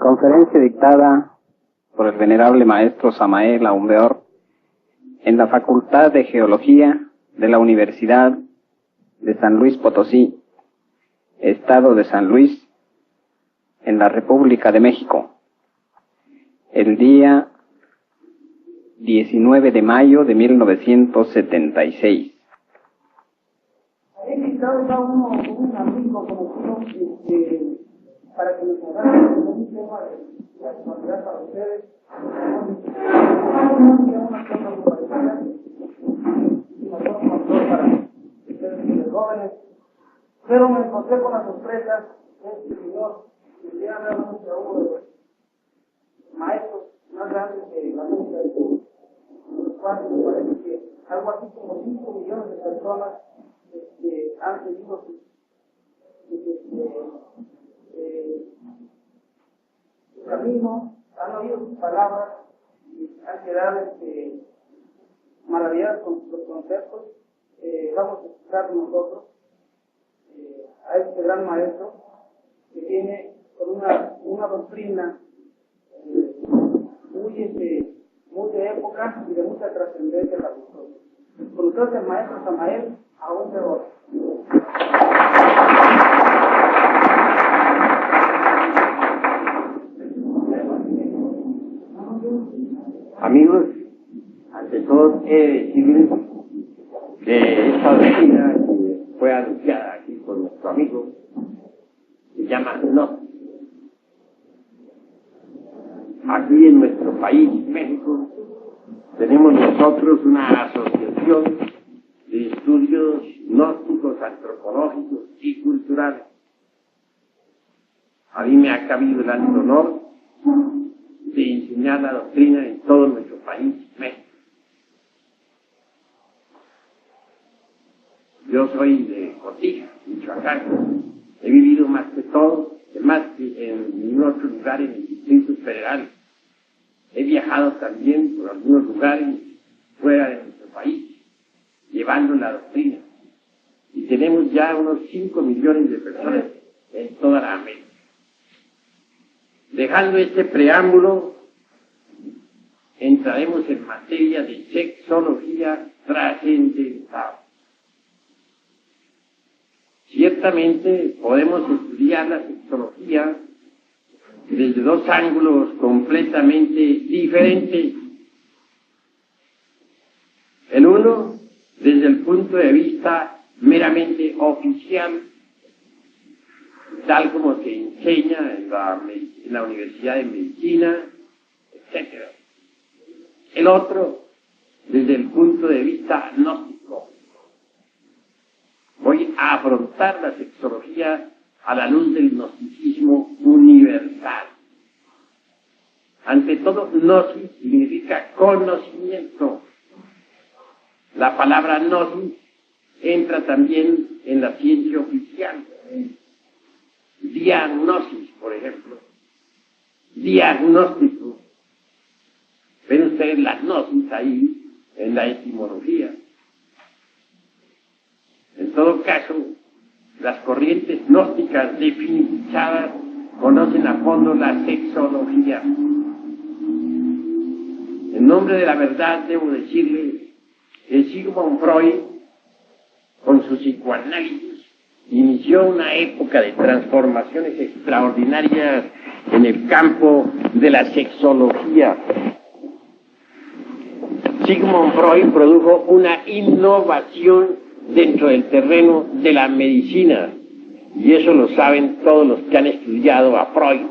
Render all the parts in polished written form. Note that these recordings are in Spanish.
Conferencia dictada por el venerable maestro Samael Aumbeor en la Facultad de Geología de la Universidad de San Luis Potosí, Estado de San Luis, en la República de México, el día 19 de mayo de 1976. He invitado ya un amigo conocido para que nos haga un tema de actualidad para ustedes. Una cosa muy parecida y nosotros para ustedes jóvenes. Pero me encontré con la sorpresa de este señor que llega realmente a uno de los maestros más grandes de la música de Cuba, los cuales me parece que algo así como 5 millones de personas han seguido su camino, han oído sus palabras y han quedado maravillados con los conceptos. Vamos a escuchar nosotros a este gran maestro que viene con una doctrina muy de época y de mucha trascendencia para nosotros. Con ustedes el maestro Samael Aumbeor. Amigos, ante todo he de decirles que esta doctrina que fue anunciada aquí por nuestro amigo se llama Gnosis. Aquí en nuestro país, México, tenemos nosotros una asociación de estudios gnósticos, antropológicos y culturales. A mí me ha cabido el alto honor de enseñar la doctrina en todo nuestro país, México. Yo soy de Cotija, Michoacán. He vivido más que todo, más que en otros lugares, en distritos federales. He viajado también por algunos lugares fuera de nuestro país, llevando la doctrina. Y tenemos ya unos 5 millones de personas en toda la América. Dejando este preámbulo, entraremos en materia de sexología trascendental. Ciertamente podemos estudiar la sexología desde dos ángulos completamente diferentes. El uno, desde el punto de vista meramente oficial, tal como se enseña en la Universidad de Medicina, etc. El otro, desde el punto de vista gnóstico. Voy a afrontar la sexología a la luz del gnosticismo universal. Ante todo, gnosis significa conocimiento. La palabra gnosis entra también en la ciencia oficial. Diagnosis, por ejemplo. Diagnóstico. Ven ustedes la gnosis ahí en la etimología. En todo caso, las corrientes gnósticas definizadas conocen a fondo la sexología. En nombre de la verdad debo decirles que Sigmund Freud, con su psicoanálisis, inició una época de transformaciones extraordinarias en el campo de la sexología. Sigmund Freud produjo una innovación dentro del terreno de la medicina, y eso lo saben todos los que han estudiado a Freud.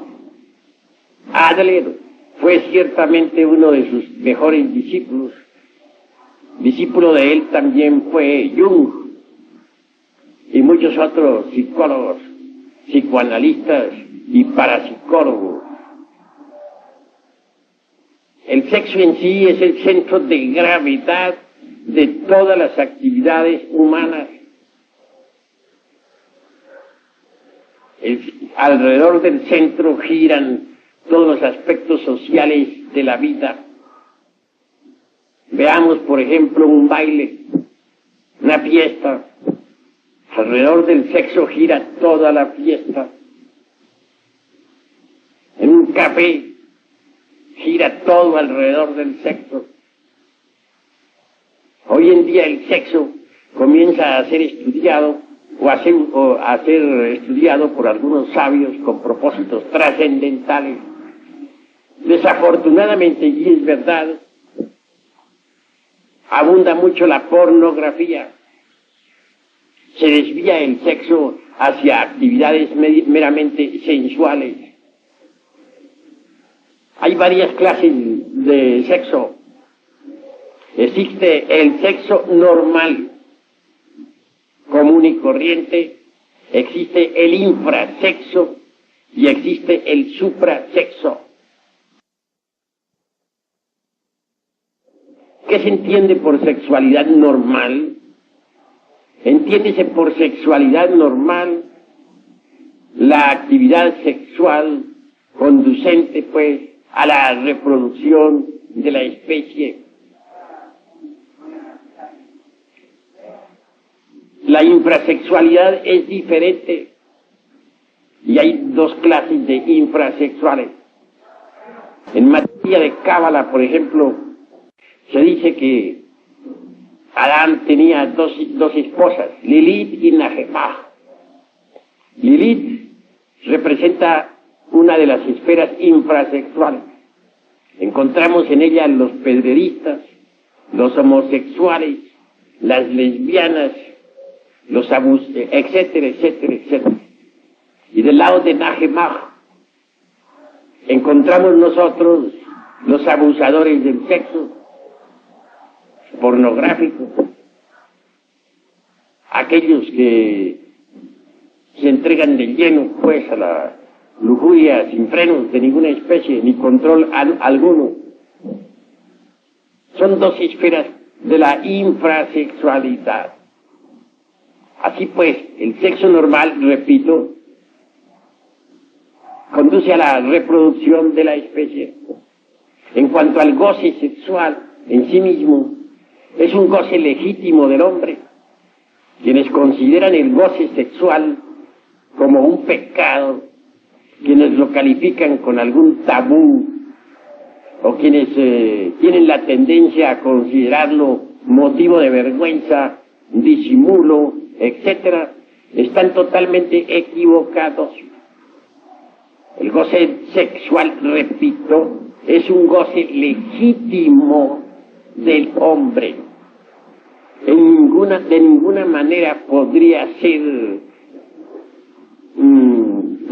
Adler fue ciertamente uno de sus mejores discípulos. Discípulo de él también fue Jung y muchos otros psicólogos, psicoanalistas y parapsicólogos. El sexo en sí es el centro de gravedad de todas las actividades humanas. Alrededor del centro giran todos los aspectos sociales de la vida. Veamos, por ejemplo, un baile, una fiesta. Alrededor del sexo gira toda la fiesta. En un café, gira todo alrededor del sexo. Hoy en día el sexo comienza a ser estudiado a ser estudiado por algunos sabios con propósitos trascendentales. Desafortunadamente, y es verdad, abunda mucho la pornografía. Se desvía el sexo hacia actividades meramente sensuales. Hay varias clases de sexo. Existe el sexo normal, común y corriente, existe el infrasexo y existe el suprasexo. ¿Qué se entiende por sexualidad normal? Entiéndese por sexualidad normal la actividad sexual conducente, pues, a la reproducción de la especie. La infrasexualidad es diferente y hay dos clases de infrasexuales. En materia de cábala, por ejemplo, se dice que Adán tenía dos esposas, Lilith y Nahemah. Lilith representa una de las esferas infrasexuales. Encontramos en ella los pedreristas, los homosexuales, las lesbianas, los etcétera, etcétera, etcétera. Y del lado de Nahemah encontramos nosotros los abusadores del sexo pornográfico, aquellos que se entregan de lleno, pues, a la lujuria sin frenos de ninguna especie ni control alguno. Son dos esferas de la infrasexualidad. Así pues, el sexo normal, repito, conduce a la reproducción de la especie. En cuanto al goce sexual en sí mismo, es un goce legítimo del hombre. Quienes consideran el goce sexual como un pecado, quienes lo califican con algún tabú, o quienes tienen la tendencia a considerarlo motivo de vergüenza, disimulo, etcétera, están totalmente equivocados. El goce sexual, repito, es un goce legítimo del hombre. De ninguna manera podría ser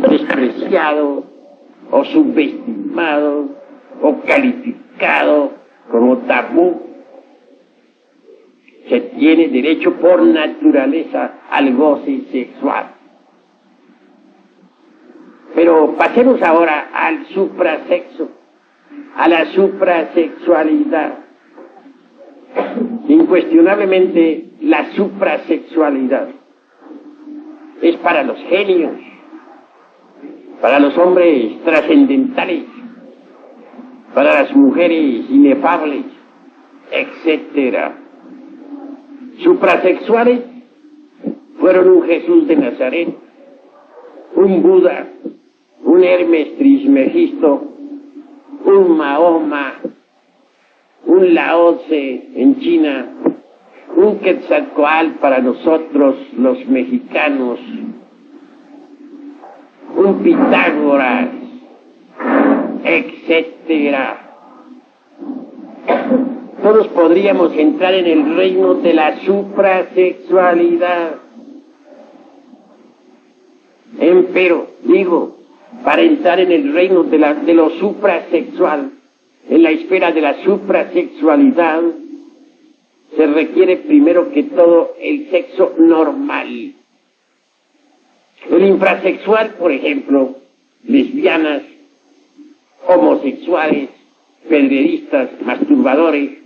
despreciado o subestimado o calificado como tabú. Se tiene derecho por naturaleza al goce sexual. Pero pasemos ahora al suprasexo, a la suprasexualidad. Incuestionablemente, la suprasexualidad es para los genios, para los hombres trascendentales, para las mujeres inefables, etcétera. Suprasexuales fueron un Jesús de Nazaret, un Buda, un Hermes Trismegisto, un Mahoma, un Lao Tse en China, un Quetzalcóatl para nosotros los mexicanos, un Pitágoras, etcétera. Todos podríamos entrar en el reino de la suprasexualidad. Empero, digo, para entrar en el reino de lo suprasexual, en la esfera de la suprasexualidad, se requiere primero que todo el sexo normal. El infrasexual, por ejemplo, lesbianas, homosexuales, pedreristas, masturbadores,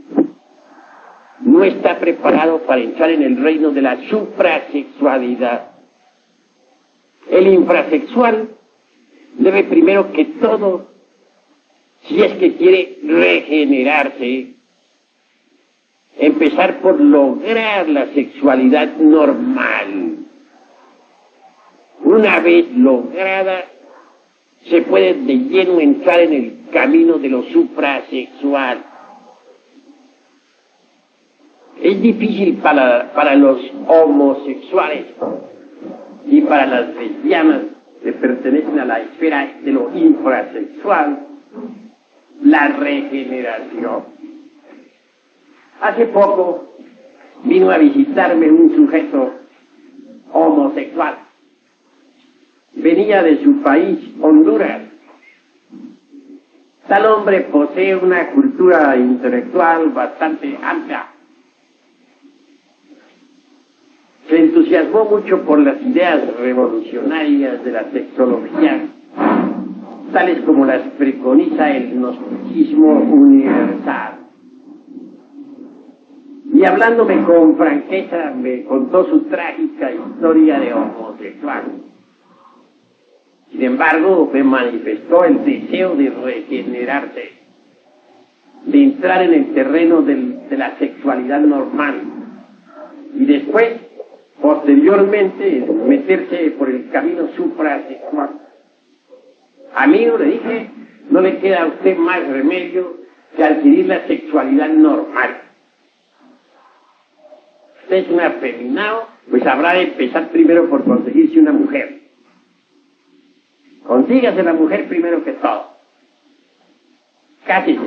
no está preparado para entrar en el reino de la suprasexualidad. El infrasexual debe primero que todo, si es que quiere regenerarse, empezar por lograr la sexualidad normal. Una vez lograda, se puede de lleno entrar en el camino de lo suprasexual. Es difícil para los homosexuales y para las lesbianas que pertenecen a la esfera de lo infrasexual la regeneración. Hace poco vino a visitarme un sujeto homosexual. Venía de su país, Honduras. Tal hombre posee una cultura intelectual bastante amplia. Se entusiasmó mucho por las ideas revolucionarias de la sexología, tales como las preconiza el gnosticismo universal. Y hablándome con franqueza me contó su trágica historia de homosexual. Sin embargo, me manifestó el deseo de regenerarse, de entrar en el terreno de la sexualidad normal y después, posteriormente, meterse por el camino suprasexual. Amigo, le dije, no le queda a usted más remedio que adquirir la sexualidad normal. Usted es un afeminado, pues habrá de empezar primero por conseguirse una mujer. Consígase la mujer primero que todo. Cásese,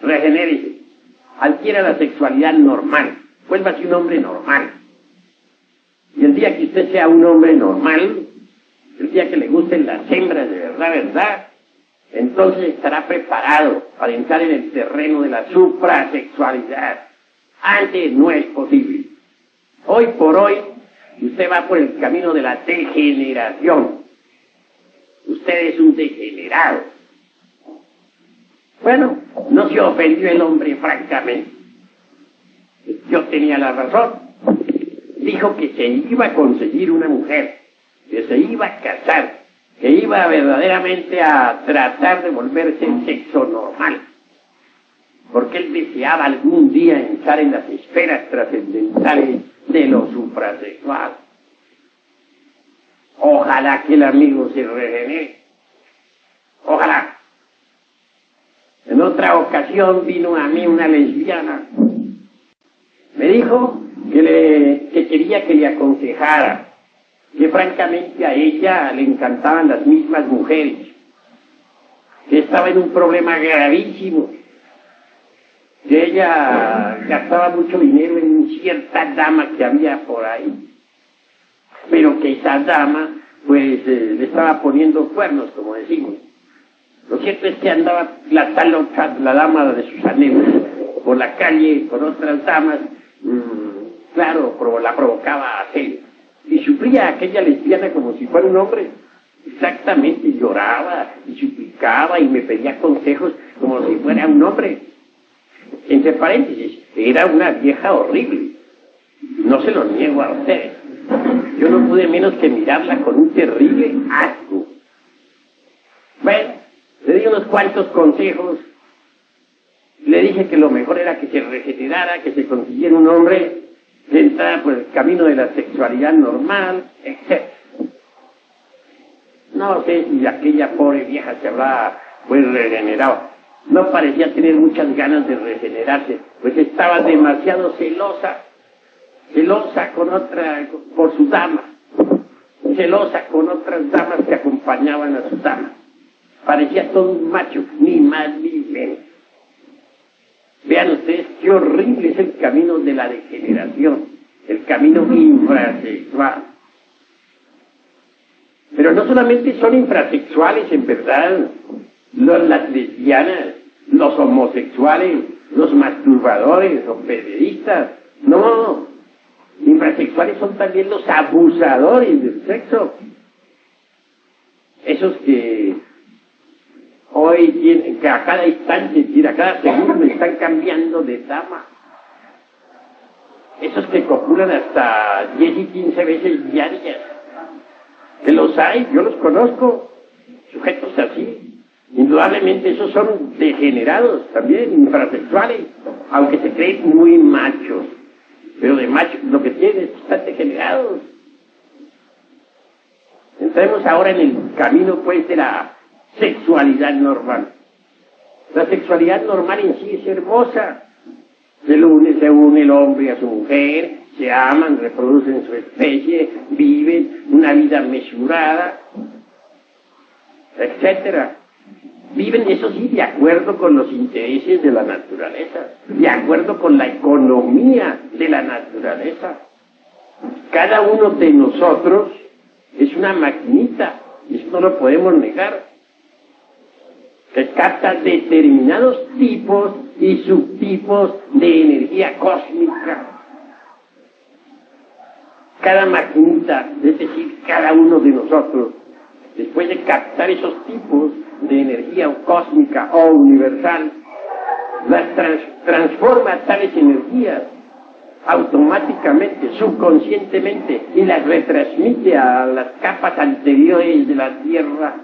regenérese, adquiera la sexualidad normal, vuélvase un hombre normal. Y el día que usted sea un hombre normal, el día que le gusten las hembras de verdad, entonces estará preparado para entrar en el terreno de la suprasexualidad. Antes no es posible. Hoy por hoy, usted va por el camino de la degeneración. Usted es un degenerado. Bueno, no se ofendió el hombre, francamente. Yo tenía la razón. Dijo que se iba a conseguir una mujer, que se iba a casar, que iba verdaderamente a tratar de volverse sexo normal. Porque él deseaba algún día entrar en las esferas trascendentales de lo suprasexual. Ojalá que el amigo se regenere. Ojalá. En otra ocasión vino a mí una lesbiana. Me dijo que quería que le aconsejara, que francamente a ella le encantaban las mismas mujeres, que estaba en un problema gravísimo, que ella gastaba mucho dinero en cierta dama que había por ahí, pero que esa dama pues le estaba poniendo cuernos, como decimos. Lo cierto es que andaba la dama de sus anhelos por la calle con otras damas, claro, la provocaba a celos. Y sufría aquella lesbiana como si fuera un hombre. Exactamente, y lloraba y suplicaba y me pedía consejos como si fuera un hombre. Entre paréntesis, era una vieja horrible. No se lo niego a ustedes. Yo no pude menos que mirarla con un terrible asco. Bueno, le di unos cuantos consejos. Le dije que lo mejor era que se regenerara, que se consiguiera un hombre, que entrara por el camino de la sexualidad normal, etc. No sé si aquella pobre vieja se habrá pues regenerado. No parecía tener muchas ganas de regenerarse, pues estaba demasiado celosa por su dama, celosa con otras damas que acompañaban a su dama. Parecía todo un macho, ni más ni menos. Vean ustedes qué horrible es el camino de la degeneración, el camino infrasexual. Pero no solamente son infrasexuales, en verdad, las lesbianas, los homosexuales, los masturbadores, los periodistas. No, infrasexuales son también los abusadores del sexo. Esos que hoy tienen, que a cada instante, a cada segundo están cambiando de dama. Esos que copulan hasta 10 y 15 veces diarias. Que los hay, yo los conozco, sujetos así. Indudablemente esos son degenerados también, infrasexuales, aunque se creen muy machos. Pero de machos lo que tienen es que están degenerados. entremos ahora en el camino, pues, de la sexualidad normal. La sexualidad normal en sí es hermosa. Se une el hombre a su mujer, se aman, reproducen su especie, viven una vida mesurada, etcétera. Viven, eso sí, de acuerdo con los intereses de la naturaleza, de acuerdo con la economía de la naturaleza. Cada uno de nosotros es una maquinita, y eso no lo podemos negar, que capta determinados tipos y subtipos de energía cósmica. Cada maquinita, es decir, cada uno de nosotros, después de captar esos tipos de energía cósmica o universal, las transforma tales energías automáticamente, subconscientemente, y las retransmite a las capas anteriores de la Tierra.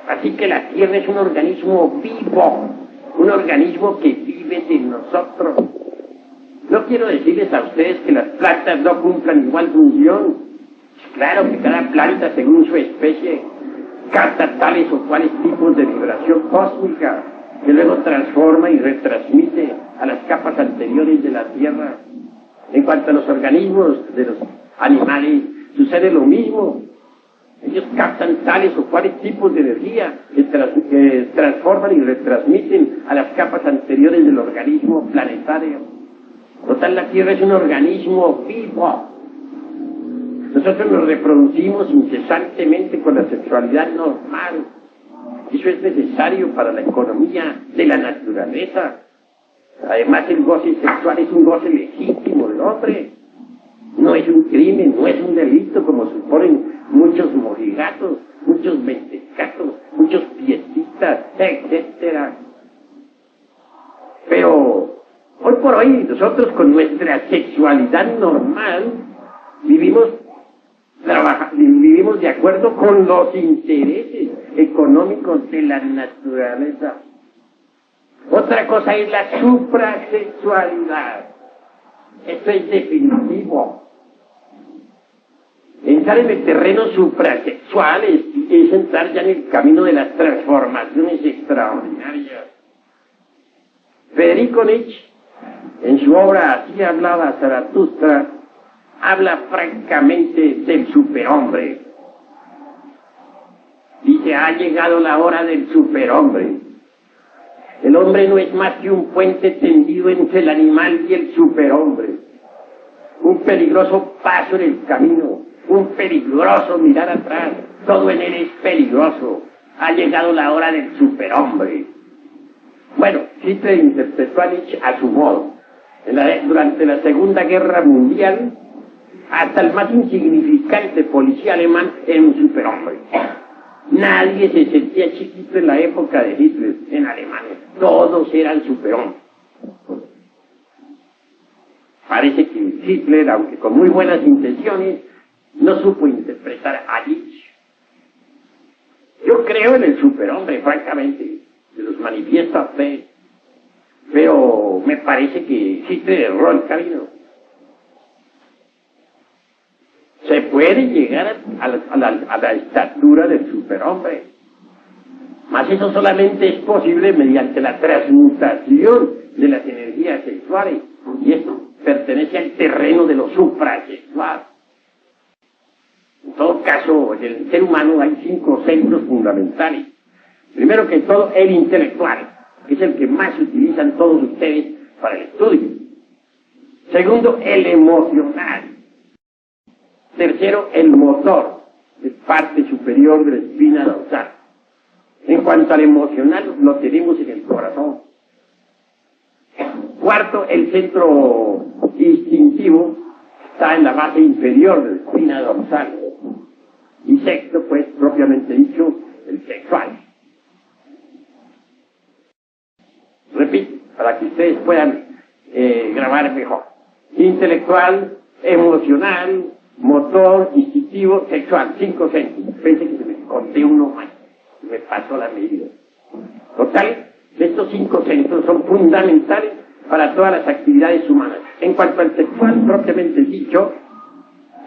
Así que la Tierra es un organismo vivo, un organismo que vive de nosotros. No quiero decirles a ustedes que las plantas no cumplan igual función. Claro que cada planta, según su especie, capta tales o cuales tipos de vibración cósmica, que luego transforma y retransmite a las capas anteriores de la Tierra. En cuanto a los organismos de los animales, sucede lo mismo. Ellos captan tales o cuales tipos de energía que transforman y retransmiten a las capas anteriores del organismo planetario. Total, la Tierra es un organismo vivo. Nosotros nos reproducimos incesantemente con la sexualidad normal. Eso es necesario para la economía de la naturaleza. Además, el goce sexual es un goce legítimo del hombre. No es un crimen, no es un delito como suponen muchos mojigatos, muchos mentecatos, muchos pietistas, etcétera. Pero hoy por hoy nosotros con nuestra sexualidad normal vivimos de acuerdo con los intereses económicos de la naturaleza. Otra cosa es la suprasexualidad. Esto es definitivo. Entrar en el terreno suprasexual es entrar ya en el camino de las transformaciones extraordinarias. Federico Nietzsche, en su obra Así hablaba Zaratustra, habla francamente del superhombre. Dice, ha llegado la hora del superhombre. El hombre no es más que un puente tendido entre el animal y el superhombre. Un peligroso paso en el camino, un peligroso mirar atrás. Todo en él es peligroso. Ha llegado la hora del superhombre. Bueno, Hitler interpretó a Nietzsche a su modo. Durante la Segunda Guerra Mundial, hasta el más insignificante policía alemán era un superhombre. Nadie se sentía chiquito en la época de Hitler en Alemania. Todos eran superhombres. Parece que Hitler, aunque con muy buenas intenciones, no supo interpretar a Nietzsche. Yo creo en el superhombre, francamente, se los manifiesto a ustedes, pero me parece que Hitler erró el camino. Se puede llegar a la estatura del superhombre, mas eso solamente es posible mediante la transmutación de las energías sexuales, y esto pertenece al terreno de lo suprasexual. En todo caso, en el ser humano hay 5 centros fundamentales. Primero que todo, el intelectual, que es el que más utilizan todos ustedes para el estudio. Segundo, el emocional. Tercero, el motor, es parte superior de la espina dorsal. En cuanto al emocional, lo tenemos en el corazón. Cuarto, el centro instintivo está en la base inferior de la espina dorsal. Y sexto, pues, propiamente dicho, el sexual. Repito, para que ustedes puedan grabar mejor. Intelectual, emocional, motor, instintivo, sexual, 5 centros. Pensé que se me conté uno más, me pasó la medida. Total, estos 5 centros son fundamentales para todas las actividades humanas. En cuanto al sexual, propiamente dicho,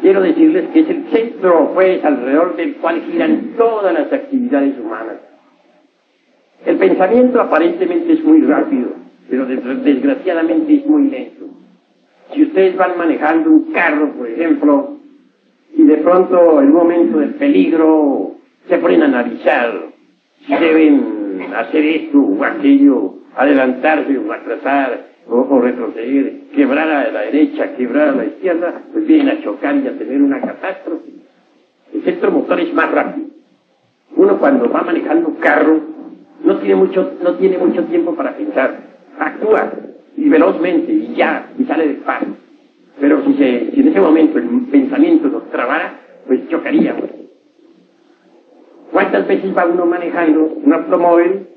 quiero decirles que es el centro, pues, alrededor del cual giran todas las actividades humanas. El pensamiento aparentemente es muy rápido, pero desgraciadamente es muy lento. Si ustedes van manejando un carro, por ejemplo, y de pronto en un momento de peligro se ponen a analizar si deben hacer esto o aquello, adelantarse o atrasar o retroceder, quebrar a la derecha, quebrar a la izquierda, pues vienen a chocar y a tener una catástrofe. El centro motor es más rápido. Uno cuando va manejando un carro no tiene mucho tiempo para pensar, actúa y velozmente y ya, y sale del paso. Pero si en ese momento el pensamiento nos trabara, pues chocaríamos. ¿Cuántas veces va uno manejando un automóvil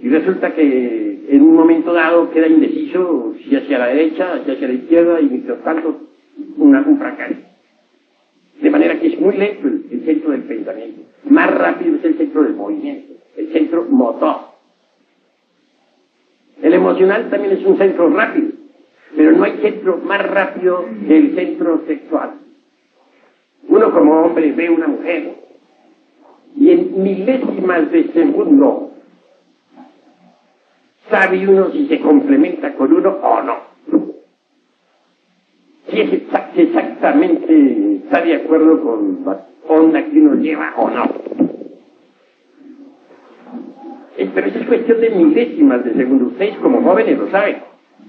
y resulta que en un momento dado queda indeciso si hacia la derecha, si hacia la izquierda, y mientras tanto un fracaso? De manera que es muy lento el centro del pensamiento. Más rápido es el centro del movimiento, el centro motor. El emocional también es un centro rápido, pero no hay centro más rápido que el centro sexual. Uno como hombre ve una mujer y en milésimas de segundo sabe uno si se complementa con uno o no. Si es exactamente está de acuerdo con la onda que uno lleva o no. Pero esa es cuestión de milésimas de segundo. Ustedes como jóvenes lo saben.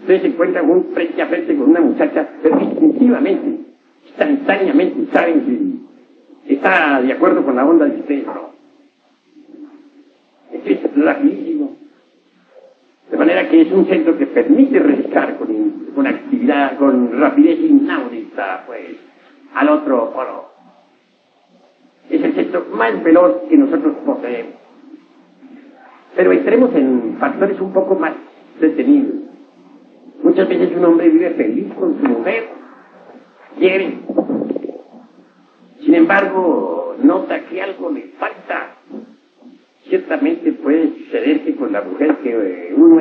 Ustedes se encuentran frente a frente con una muchacha, pero instintivamente, instantáneamente saben si está de acuerdo con la onda de ustedes o no. Es rapidísimo. De manera que es un centro que permite registrar con actividad, con rapidez inaudita, pues, al otro polo. Es el centro más veloz que nosotros poseemos. Pero entremos en factores un poco más detenidos. Muchas veces un hombre vive feliz con su mujer, quiere. Sin embargo, nota que algo le falta. Ciertamente puede suceder que con la mujer que uno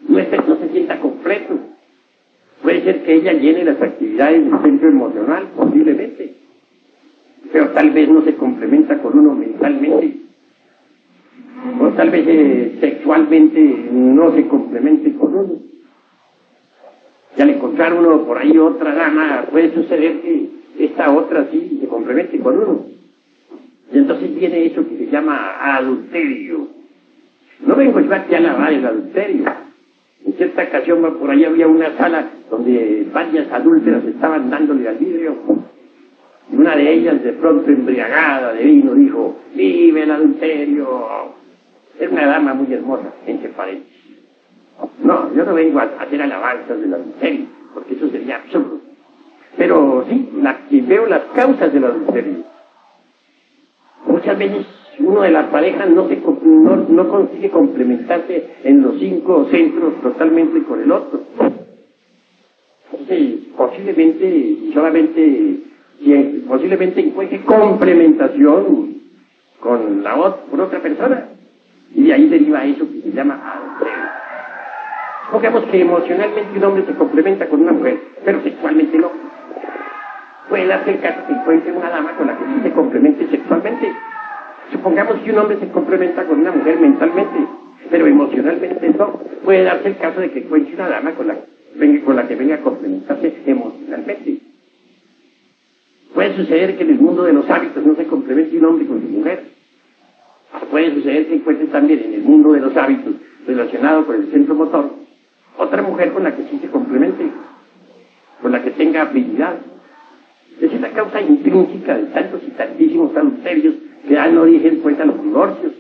no se sienta completo. Puede ser que ella llene las actividades del centro emocional, posiblemente. Pero tal vez no se complementa con uno mentalmente. O tal vez sexualmente no se complemente con uno. Y al encontrar uno por ahí otra dama, puede suceder que esta otra sí se complemente con uno. Y entonces viene eso que se llama adulterio. No vengo yo aquí a alabar el adulterio. En cierta ocasión por ahí había una sala donde varias adúlteras estaban dándole al vidrio. Y una de ellas, de pronto embriagada de vino, dijo: ¡vive el adulterio! Es una dama muy hermosa, entre paréntesis. No, yo no vengo a hacer alabanzas del adulterio, porque eso sería absurdo. Pero sí, veo las causas del adulterio. Muchas veces uno de las parejas no consigue complementarse en los 5 centros totalmente con el otro. Entonces, posiblemente encuentre complementación con otra persona. Y de ahí deriva eso que se llama adulterio. Supongamos que emocionalmente un hombre se complementa con una mujer, pero sexualmente no. Puede darse el caso que encuentre una dama con la que sí se complemente sexualmente. Supongamos que un hombre se complementa con una mujer mentalmente, pero emocionalmente no. Puede darse el caso de que encuentre una dama con la que venga a complementarse emocionalmente. Puede suceder que en el mundo de los hábitos no se complemente un hombre con su mujer. Puede suceder que encuentre también en el mundo de los hábitos relacionado con el centro motor otra mujer con la que sí se complemente, con la que tenga habilidad. Esa es la causa intrínseca de tantos y tantísimos adulterios que dan origen pues a los divorcios.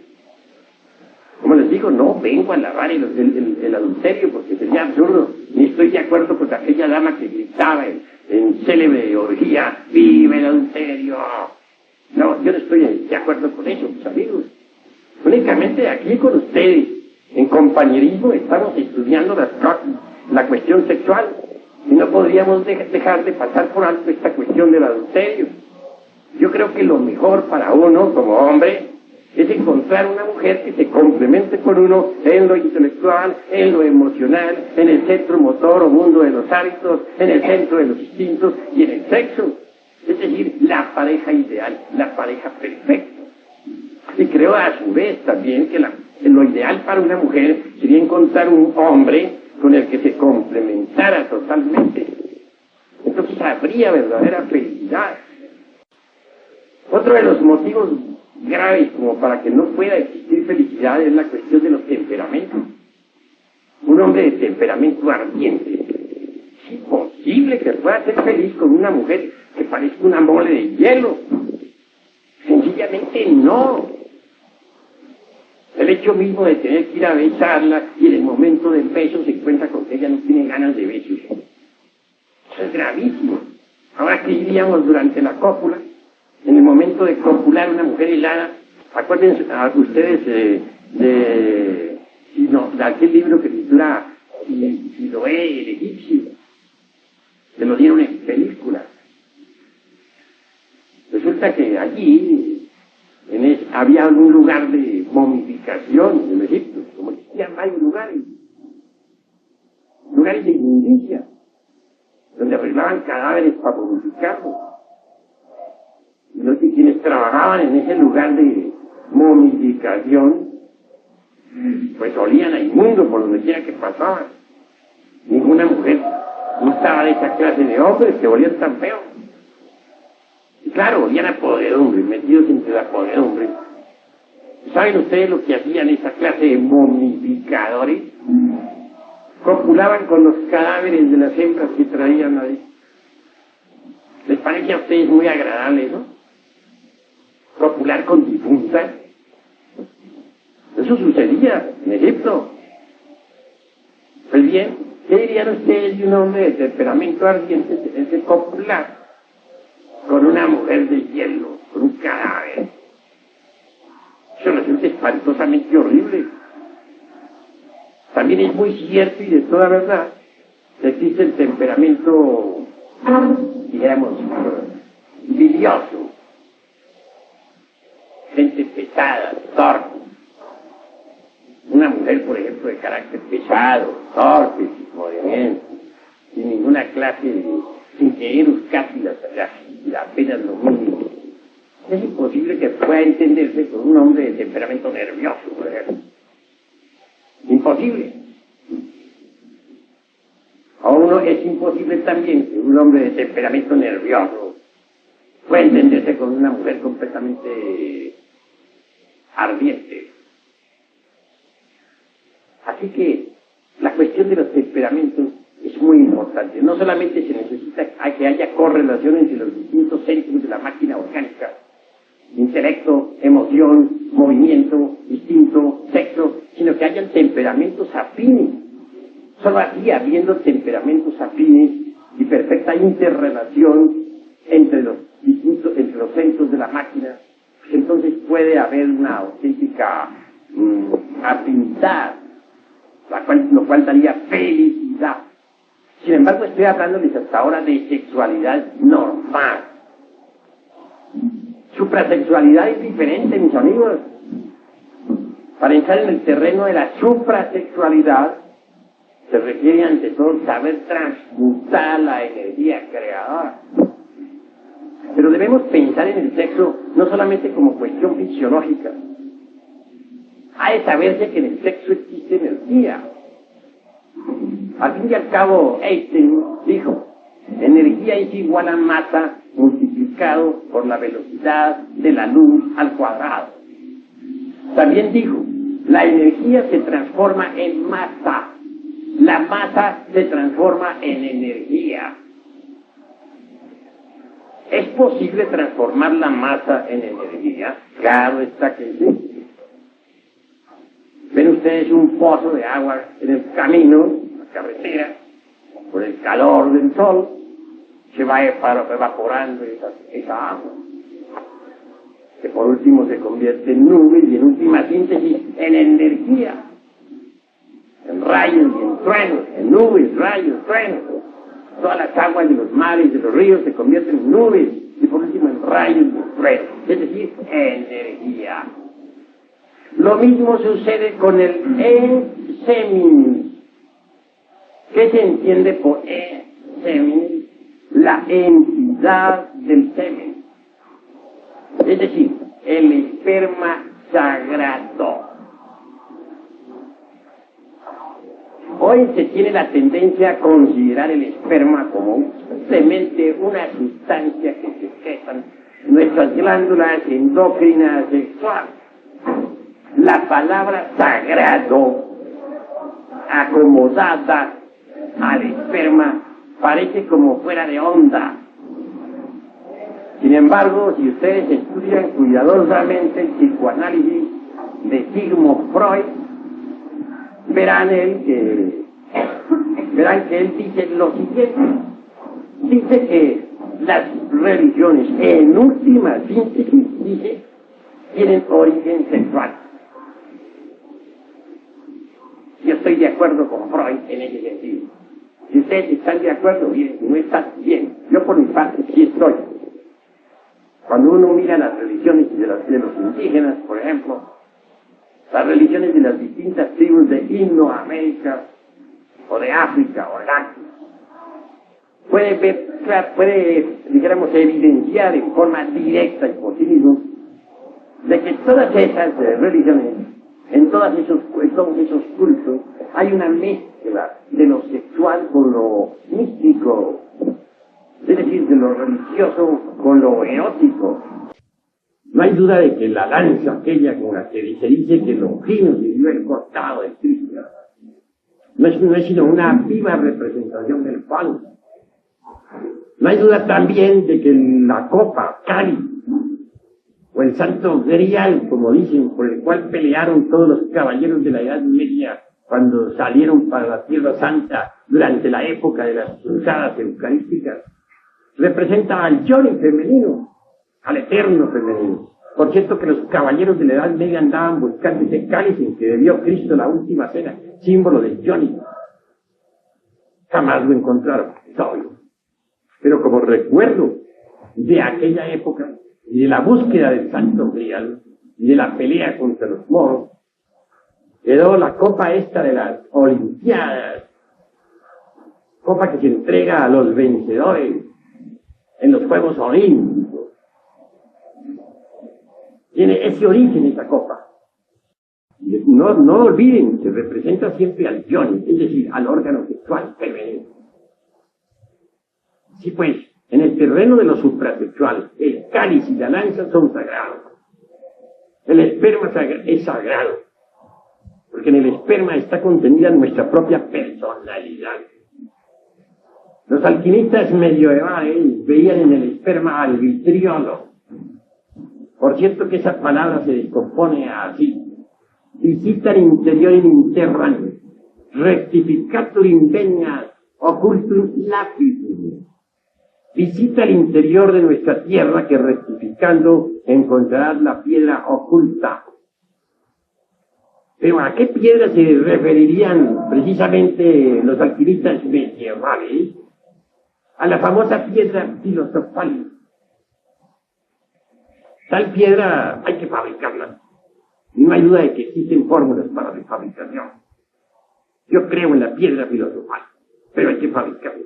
Como les digo, no vengo a alabar el adulterio porque sería absurdo, ni estoy de acuerdo con aquella dama que gritaba en célebre orgía: ¡vive el adulterio! No, yo no estoy de acuerdo con eso, mis amigos. Únicamente aquí con ustedes, en compañerismo, estamos estudiando la cuestión sexual y no podríamos dejar de pasar por alto esta cuestión del adulterio. Yo creo que lo mejor para uno como hombre es encontrar encontrar una mujer que se complemente con uno en lo intelectual, en lo emocional, en el centro motor o mundo de los hábitos, en el centro de los instintos y en el sexo. Es decir, la pareja ideal, la pareja perfecta. Y creo a su vez también que lo ideal para una mujer sería encontrar un hombre con el que se complementara totalmente. Entonces habría verdadera felicidad. Otro de los motivos graves como para que no pueda existir felicidad es la cuestión de los temperamentos. Un hombre de temperamento ardiente, es imposible que pueda ser feliz con una mujer que parezca una mole de hielo. Sencillamente no. El hecho mismo de tener que ir a besarla y en el momento del beso se encuentra con que ella no tiene ganas de besos. Eso es gravísimo. Ahora, ¿qué diríamos durante la cópula? En el momento de copular una mujer helada, acuérdense ustedes de aquel libro que titula Siloé, el egipcio, se lo dieron en película. Resulta que allí había un lugar de momificación en Egipto, como existían varios lugares de inmundicia, donde arreglaban cadáveres para momificarlos. Y quienes trabajaban en ese lugar de momificación, pues olían a inmundo por donde quiera que pasaban. Ninguna mujer gustaba de esa clase de hombres que olían tan feo. Y claro, olían a podredumbre, metidos entre la podredumbre. ¿Saben ustedes lo que hacían esa clase de momificadores? Copulaban con los cadáveres de las hembras que traían ahí. ¿Les parece a ustedes muy agradable eso? Copular con difuntas. Eso sucedía en Egipto. Pues bien, ¿qué dirían ustedes de un hombre de temperamento ardiente tener que copular con una mujer de hielo, con un cadáver? Eso resulta espantosamente horrible. También es muy cierto y de toda verdad que existe el temperamento, digamos, bilioso. Gente pesada, torpe. Una mujer, por ejemplo, de carácter pesado, torpe, sin movimiento, sin ninguna clase de, sin querer casi apenas lo mínimo. Es imposible que pueda entenderse con un hombre de temperamento nervioso, por ejemplo. Imposible. Es imposible también que un hombre de temperamento nervioso pueda entenderse con una mujer completamente ardiente. Así que la cuestión de los temperamentos es muy importante. No solamente se necesita que haya correlación entre los distintos centros de la máquina orgánica, intelecto, emoción, movimiento, instinto, sexo, sino que hayan temperamentos afines. Solo así, habiendo temperamentos afines y perfecta interrelación entre los centros de la máquina, pues entonces puede haber una auténtica afinidad, lo cual daría felicidad. Sin embargo, estoy hablándoles hasta ahora de sexualidad normal. Suprasexualidad es diferente, mis amigos. Para entrar en el terreno de la suprasexualidad, se requiere ante todo saber transmutar la energía creadora. Pero debemos pensar en el sexo no solamente como cuestión fisiológica. Ha de saberse que en el sexo existe energía. Al fin y al cabo, Einstein dijo, energía es igual a masa multiplicado por la velocidad de la luz al cuadrado. También dijo, la energía se transforma en masa. La masa se transforma en energía. ¿Es posible transformar la masa en energía? Claro está que sí. Ven ustedes un pozo de agua en el camino, la carretera, por el calor del sol, se va evaporando esa agua, que por último se convierte en nubes y en última síntesis en energía, en rayos y en truenos, en nubes, rayos, truenos. Todas las aguas de los mares, de los ríos se convierten en nubes y por último en rayos y en truenos, es decir, energía. Lo mismo sucede con el enseminis. ¿Qué se entiende por enseminis? La entidad del semen. Es decir, el esperma sagrado. Hoy se tiene la tendencia a considerar el esperma como simplemente una sustancia que secretan nuestras glándulas endocrinas sexuales. La palabra sagrado, acomodada al esperma, parece como fuera de onda. Sin embargo, si ustedes estudian cuidadosamente el psicoanálisis de Sigmund Freud, verán que él dice lo siguiente. Dice que las religiones, en última síntesis, dice, tienen origen sexual. Yo estoy de acuerdo con Freud en ese sentido. Si ustedes están de acuerdo, bien. Si no están, bien. Yo por mi parte sí estoy. Cuando uno mira las religiones de los indígenas, por ejemplo, las religiones de las distintas tribus de Indoamérica, o de África, o de Asia, puede, dijéramos, evidenciar en forma directa y por sí mismo, de que todas esas religiones, en todos esos cultos, hay una mezcla de lo sexual con lo místico, es decir, de lo religioso con lo erótico. No hay duda de que la lanza aquella con la que se dice que Longinos vivió el cortado de Cristo no es sino una viva representación del pan. No hay duda también de que la copa, cáliz, o el santo grial, como dicen, por el cual pelearon todos los caballeros de la Edad Media cuando salieron para la Tierra Santa durante la época de las cruzadas eucarísticas, representa al Johnny femenino, al eterno femenino. Por cierto que los caballeros de la Edad Media andaban buscando ese cáliz en que bebió Cristo la última cena, símbolo de Johnny. Jamás lo encontraron, es obvio. Pero como recuerdo de aquella época, y de la búsqueda del Santo Grial, y de la pelea contra los moros, quedó la copa esta de las Olimpiadas, copa que se entrega a los vencedores en los Juegos Olímpicos. Tiene ese origen esa copa. No olviden, se representa siempre al Johnny, es decir, al órgano sexual femenino. Sí, pues, en el terreno de lo suprasexual, el cáliz y la lanza son sagrados. El esperma es sagrado, porque en el esperma está contenida nuestra propia personalidad. Los alquimistas medievales veían en el esperma al vitriolo. Por cierto que esa palabra se descompone así. Visitar interior in interram, rectificatur invenias, occultum lapidum. Visita el interior de nuestra tierra que rectificando encontrarás la piedra oculta. Pero ¿a qué piedra se referirían precisamente los alquimistas medievales? A la famosa piedra filosofal. Tal piedra hay que fabricarla. Y no hay duda de que existen fórmulas para la fabricación. Yo creo en la piedra filosofal, pero hay que fabricarla.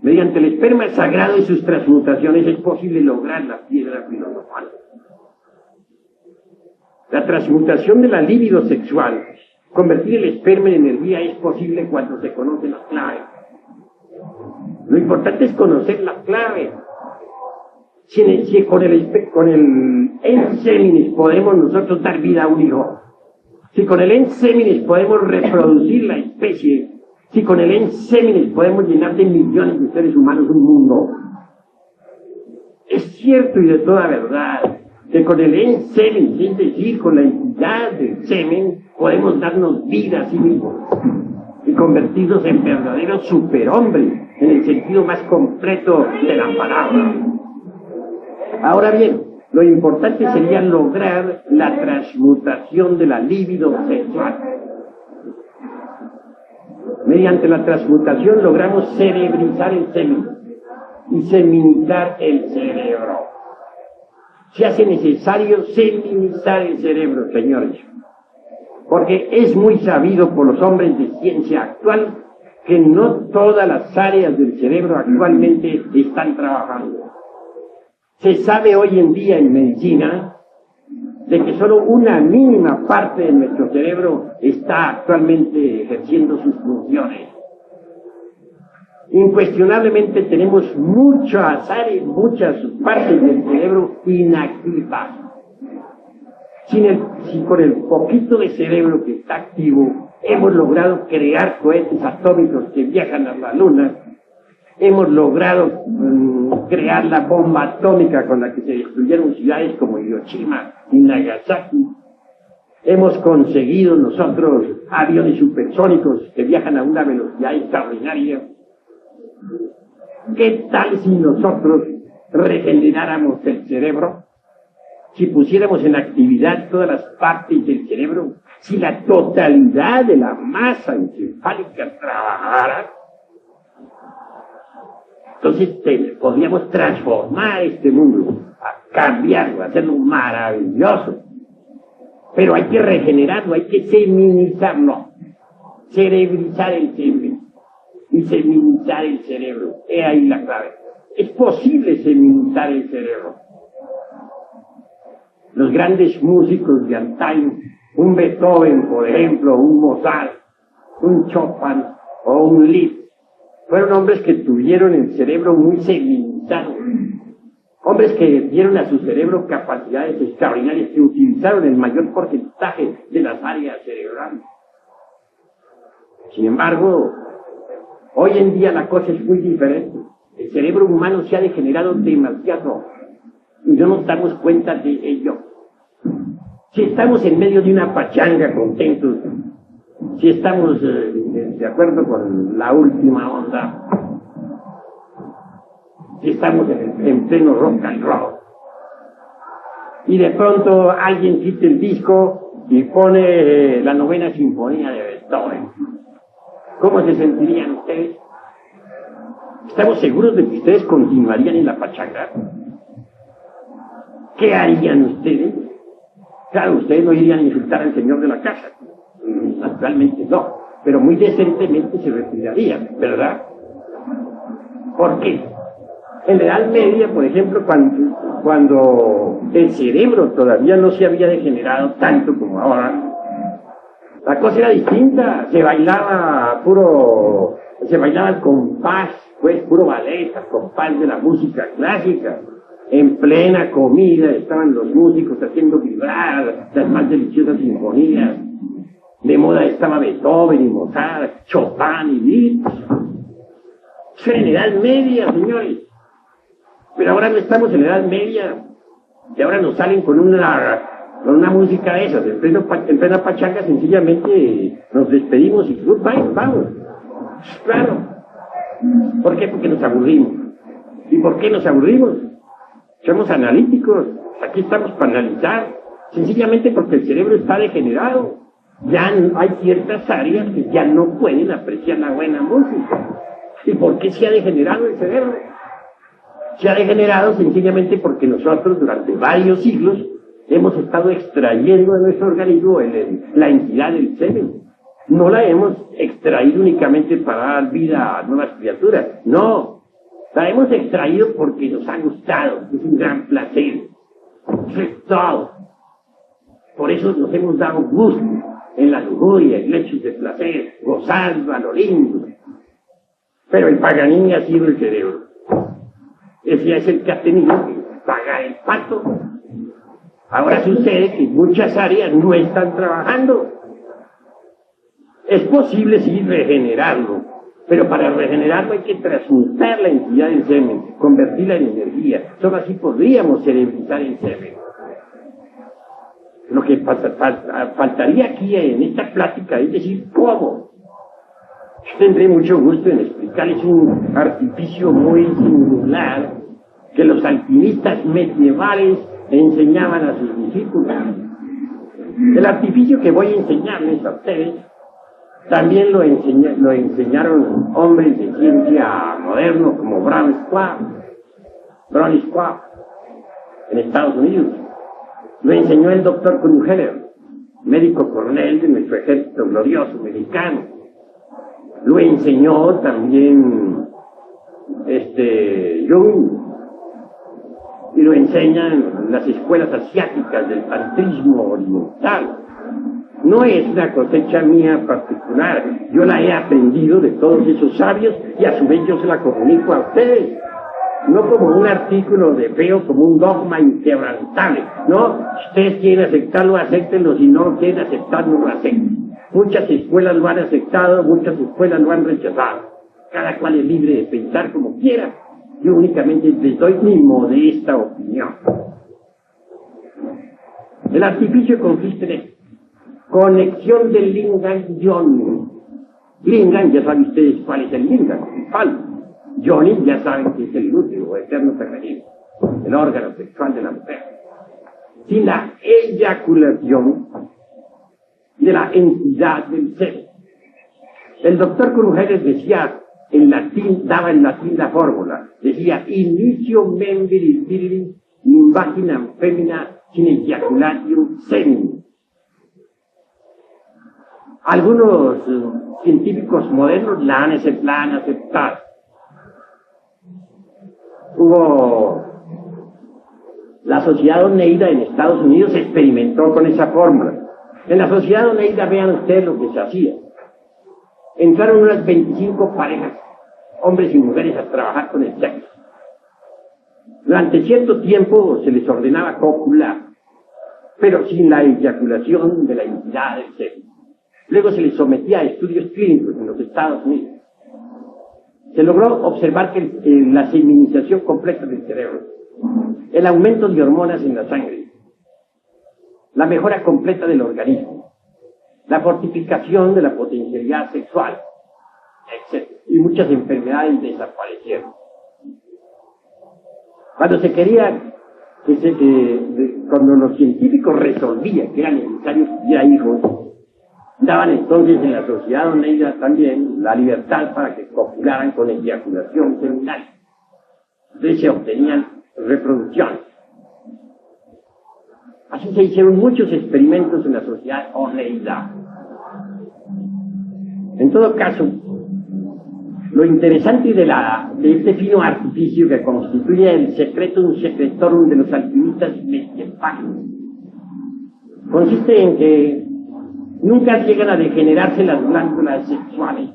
Mediante el esperma sagrado y sus transmutaciones es posible lograr la piedra filosofal. La transmutación de la libido sexual, convertir el esperma en energía, es posible cuando se conoce la clave. Lo importante es conocer la clave. Si con el enseminis podemos nosotros dar vida a un hijo, si con el enseminis podemos reproducir la especie, si con el enseminis podemos llenar de millones de seres humanos un mundo, es cierto y de toda verdad que con el enseminis, es decir, con la entidad del semen, podemos darnos vida a sí mismos y convertirnos en verdaderos superhombres en el sentido más completo de la palabra. Ahora bien, lo importante sería lograr la transmutación de la libido sexual. Mediante la transmutación logramos cerebrizar el semen y seminizar el cerebro. se hace necesario seminizar el cerebro, señores. Porque es muy sabido por los hombres de ciencia actual que no todas las áreas del cerebro actualmente están trabajando. Se sabe hoy en día en medicina de que solo una mínima parte de nuestro cerebro está actualmente ejerciendo sus funciones. Incuestionablemente tenemos muchas áreas, muchas partes del cerebro inactivas. Si con el poquito de cerebro que está activo hemos logrado crear cohetes atómicos que viajan a la luna, hemos logrado crear la bomba atómica con la que se destruyeron ciudades como Hiroshima y Nagasaki, hemos conseguido nosotros aviones supersónicos que viajan a una velocidad extraordinaria. ¿Qué tal si nosotros regeneráramos el cerebro? Si pusiéramos en actividad todas las partes del cerebro, si la totalidad de la masa encefálica trabajara, entonces podríamos transformar este mundo, cambiarlo, hacerlo maravilloso. Pero hay que regenerarlo, hay que seminizarlo, cerebrizar el cerebro y seminizar el cerebro. He ahí la clave. Es posible seminizar el cerebro. Los grandes músicos de antaño, un Beethoven, por ejemplo, un Mozart, un Chopin o un Liszt, fueron hombres que tuvieron el cerebro muy seminizado. Hombres que dieron a su cerebro capacidades extraordinarias, que utilizaron el mayor porcentaje de las áreas cerebrales. Sin embargo, hoy en día la cosa es muy diferente. El cerebro humano se ha degenerado demasiado y no nos damos cuenta de ello. Si estamos en medio de una pachanga contentos, si estamos de acuerdo con la última onda, si estamos en pleno rock and roll, y de pronto alguien quita el disco y pone la 9ª sinfonía de Beethoven, ¿cómo se sentirían ustedes? ¿Estamos seguros de que ustedes continuarían en la pachanga? ¿Qué harían ustedes? Claro, ustedes no irían a insultar al señor de la casa. Naturalmente no. Pero muy decentemente se retirarían, ¿verdad? ¿Por qué? En la Edad Media, por ejemplo, cuando el cerebro todavía no se había degenerado tanto como ahora, la cosa era distinta. Se bailaba al compás, pues puro ballet, al compás de la música clásica. En plena comida estaban los músicos haciendo vibrar las más deliciosas sinfonías. De moda estaba Beethoven y Mozart, Chopin y Liszt. Eso era en la Edad Media, señores. Pero ahora no estamos en la Edad Media. Y ahora nos salen con una música de esas. En plena pachanga sencillamente nos despedimos y goodbye, vamos. Claro. ¿Por qué? Porque nos aburrimos. ¿Y por qué nos aburrimos? Somos analíticos, aquí estamos para analizar, sencillamente porque el cerebro está degenerado. Ya hay ciertas áreas que ya no pueden apreciar la buena música. ¿Y por qué se ha degenerado el cerebro? Se ha degenerado sencillamente porque nosotros durante varios siglos hemos estado extrayendo de nuestro organismo la entidad del semen. No la hemos extraído únicamente para dar vida a nuevas criaturas, no. La hemos extraído porque nos ha gustado, es un gran placer. Eso es todo. Por eso nos hemos dado gusto en la lujuria, en lechos de placer, gozando a lo lindo. Pero el Paganini ha sido el cerebro. Ese es el que ha tenido que pagar el pato. Ahora sucede que muchas áreas no están trabajando. Es posible sí regenerarlo. Pero para regenerarlo hay que transmutar la entidad del semen, convertirla en energía. Solo así podríamos cerebrizar el semen. Lo que faltaría aquí en esta plática es decir, ¿cómo? Yo tendré mucho gusto en explicarles un artificio muy singular que los alquimistas medievales enseñaban a sus discípulos. El artificio que voy a enseñarles a ustedes también lo enseñaron hombres de ciencia modernos como Brown Schwab. en Estados Unidos. Lo enseñó el doctor Krugheller, médico coronel de nuestro ejército glorioso mexicano. Lo enseñó también Jung, y lo enseñan las escuelas asiáticas del tantrismo oriental. No es una cosecha mía particular, yo la he aprendido de todos esos sabios y a su vez yo se la comunico a ustedes. No como un artículo de fe o como un dogma inquebrantable, no, si ustedes quieren aceptarlo, acéptenlo, si no lo quieren aceptar, no lo acepten. Muchas escuelas lo han aceptado, muchas escuelas lo han rechazado. Cada cual es libre de pensar como quiera. Yo únicamente les doy mi modesta opinión. El artificio consiste en esto: conexión del lingam yoni. Lingam, ya saben ustedes cuál es el lingam, el palo. Yoni, ya saben que es el útero o eterno femenino, el órgano sexual de la mujer. Sin la eyaculación de la entidad del ser. El doctor Krugheller decía en latín, daba en latín la fórmula, decía: inicio membris virilis in vaginam femina sin ejaculatium semen. Algunos científicos modernos la han aceptado. Hubo la Sociedad Oneida en Estados Unidos experimentó con esa fórmula. En la Sociedad Oneida, vean ustedes lo que se hacía. Entraron unas 25 parejas, hombres y mujeres, a trabajar con el sexo. Durante cierto tiempo se les ordenaba copular, pero sin la eyaculación de la entidad del sexo. Luego se les sometía a estudios clínicos en los Estados Unidos. Se logró observar que la seminización completa del cerebro, el aumento de hormonas en la sangre, la mejora completa del organismo, la fortificación de la potencialidad sexual, etc. Y muchas enfermedades desaparecieron. Cuando se quería, cuando los científicos resolvían que era necesario estudiar hijos, daban entonces en la Sociedad Oneida también la libertad para que copularan con eyaculación seminal. Entonces se obtenían reproducciones. Así se hicieron muchos experimentos en la Sociedad Oneida. En todo caso, lo interesante de este fino artificio que constituye el secretum secretorum de los alquimistas mestiepágicos consiste en que nunca llegan a degenerarse las glándulas sexuales.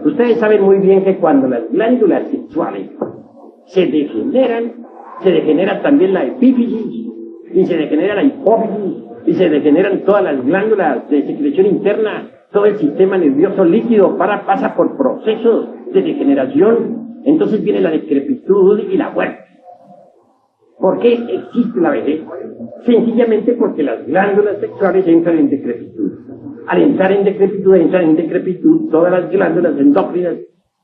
Ustedes saben muy bien que cuando las glándulas sexuales se degenera también la epífisis, y se degenera la hipófisis, y se degeneran todas las glándulas de secreción interna, todo el sistema nervioso líquido pasa por procesos de degeneración. Entonces viene la decrepitud y la muerte. ¿Por qué existe la vejez? Sencillamente porque las glándulas sexuales entran en decrepitud. Al entrar en decrepitud todas las glándulas endócrinas,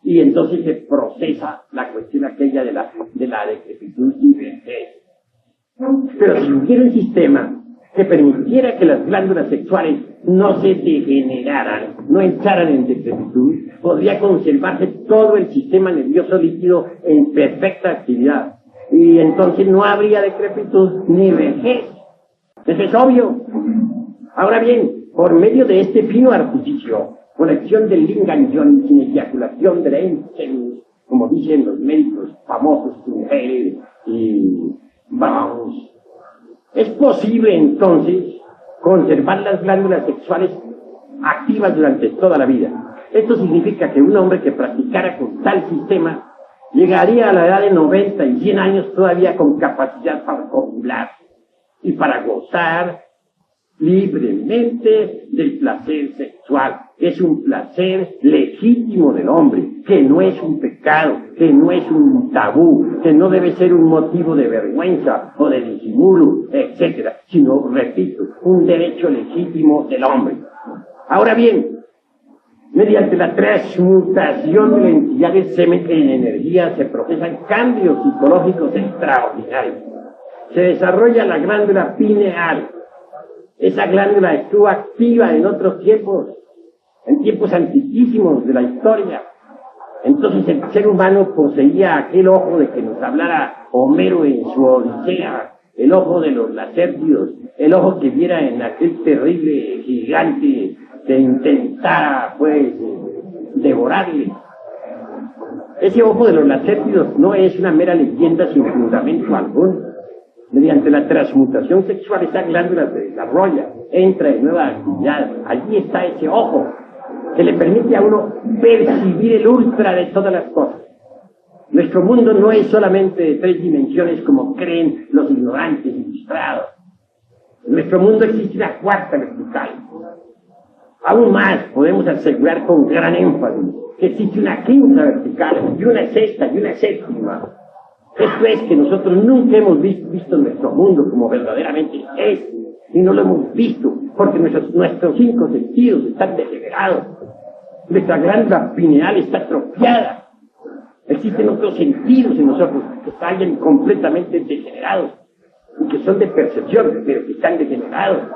y entonces se procesa la cuestión aquella de la decrepitud y vejez. Pero si hubiera un sistema que permitiera que las glándulas sexuales no se degeneraran, no entraran en decrepitud, podría conservarse todo el sistema nervioso líquido en perfecta actividad. Y entonces no habría decrepitud ni vejez. Eso es obvio. Ahora bien, por medio de este fino artificio, conexión del lingam yoni sin eyaculación de la ensemen, como dicen los médicos famosos, Krugheller y Browns, es posible entonces conservar las glándulas sexuales activas durante toda la vida. Esto significa que un hombre que practicara con tal sistema llegaría a la edad de 90 y 100 años todavía con capacidad para copular y para gozar libremente del placer sexual. Es un placer legítimo del hombre, que no es un pecado, que no es un tabú, que no debe ser un motivo de vergüenza o de disimulo, etcétera, sino, repito, un derecho legítimo del hombre. Ahora bien, mediante la transmutación de la entidad del semen en energía se procesan cambios psicológicos extraordinarios. Se desarrolla la glándula pineal. Esa glándula estuvo activa en otros tiempos, en tiempos antiquísimos de la historia. Entonces el ser humano poseía aquel ojo de que nos hablara Homero en su Odisea, el ojo de los Lacértidos, el ojo que viera en aquel terrible gigante que intentara, pues, devorarle. Ese ojo de los Lacértidos no es una mera leyenda sin fundamento alguno. Mediante la transmutación sexual, esa glándula se desarrolla, entra en nueva actividad. Allí está ese ojo que le permite a uno percibir el ultra de todas las cosas. Nuestro mundo no es solamente de 3 dimensiones como creen los ignorantes ilustrados. En nuestro mundo existe una 4ª vertical. Aún más, podemos asegurar con gran énfasis que existe una 5ª vertical, y una 6ª y una 7ª. Esto es que nosotros nunca hemos visto nuestro mundo como verdaderamente es, y no lo hemos visto porque nuestros 5 sentidos están degenerados. Nuestra glándula pineal está atrofiada. Existen otros sentidos en nosotros que están completamente degenerados y que son de percepción, pero que están degenerados.